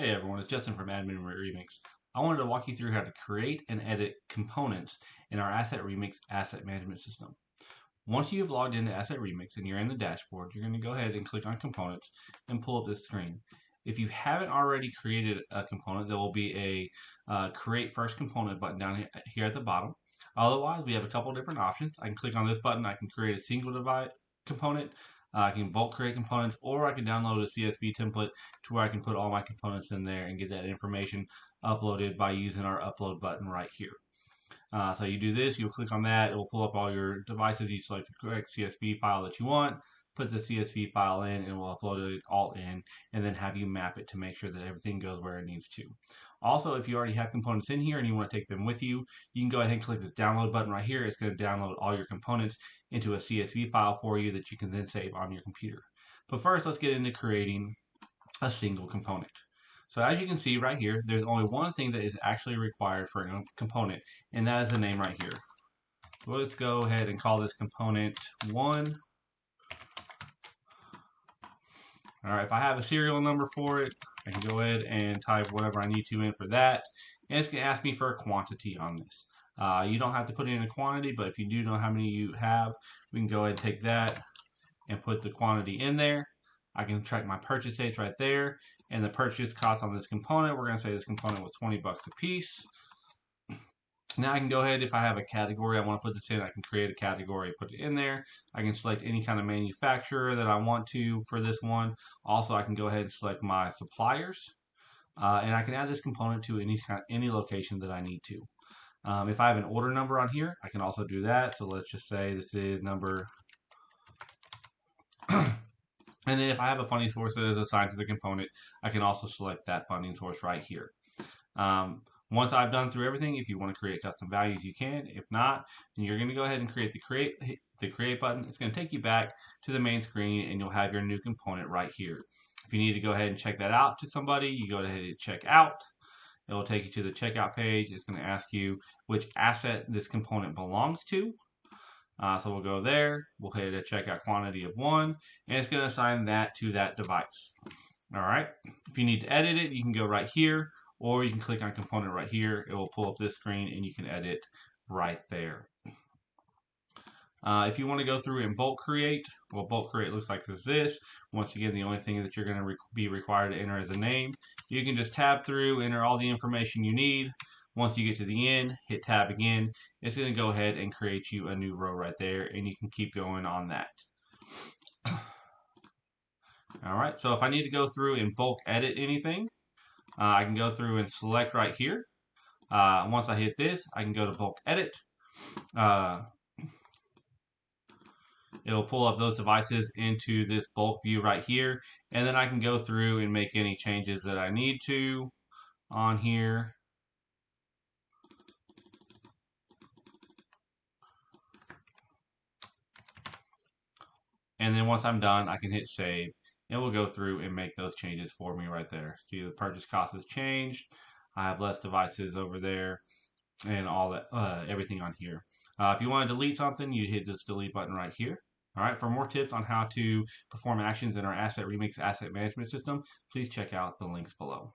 Hey everyone, it's Justin from AssetRemix. I wanted to walk you through how to create and edit components in our AssetRemix asset management system. Once you've logged into AssetRemix and you're in the dashboard, you're going to go ahead and click on Components and pull up this screen. If you haven't already created a component, there will be a Create First Component button down here at the bottom. Otherwise, we have a couple different options. I can click on this button. I can create a single component. I can bulk create components, or I can download a CSV template to where I can put all my components in there and get that information uploaded by using our upload button right here. So you do this, you'll click on that, it will pull up all your devices, you select the correct CSV file that you want, put the CSV file in, and we'll upload it all in, and then have you map it to make sure that everything goes where it needs to. Also, if you already have components in here and you want to take them with you, you can go ahead and click this download button right here. It's going to download all your components into a CSV file for you that you can then save on your computer. But first, let's get into creating a single component. So as you can see right here, there's only one thing that is actually required for a component, and that is the name right here. So let's go ahead and call this component 1. All right, if I have a serial number for it, I can go ahead and type whatever I need to in for that. And it's going to ask me for a quantity on this. You don't have to put in a quantity, but if you do know how many you have, we can go ahead and take that and put the quantity in there. I can track my purchase dates right there. And the purchase cost on this component, we're going to say this component was 20 bucks a piece. Now I can go ahead, if I have a category I want to put this in, I can create a category, put it in there. I can select any kind of manufacturer that I want to for this one. Also, I can go ahead and select my suppliers. And I can add this component to any location that I need to. If I have an order number on here, I can also do that. So let's just say this is number... And then if I have a funding source that is assigned to the component, I can also select that funding source right here. Once I've done through everything, if you want to create custom values, you can. If not, then you're going to go ahead and hit the create button. It's going to take you back to the main screen, and you'll have your new component right here. If you need to go ahead and check that out to somebody, you go ahead and check out. It will take you to the checkout page. It's going to ask you which asset this component belongs to. So we'll go there, we'll hit a checkout quantity of 1, and it's going to assign that to that device. All right, if you need to edit it, you can go right here, or you can click on component right here. It will pull up this screen, and you can edit right there. If you want to go through and bulk create, well, bulk create looks like this. Once again, the only thing that you're going to be required to enter is a name. You can just tab through, enter all the information you need. Once you get to the end, hit tab again. It's going to go ahead and create you a new row right there, and you can keep going on that. All right, so if I need to go through and bulk edit anything, I can go through and select right here. Once I hit this, I can go to bulk edit. It'll pull up those devices into this bulk view right here, and then I can go through and make any changes that I need to on here. And then once I'm done, I can hit save. It will go through and make those changes for me right there. See, the purchase cost has changed. I have less devices over there and all that, everything on here. If you want to delete something, you hit this delete button right here. All right, for more tips on how to perform actions in our AssetRemix asset management system, please check out the links below.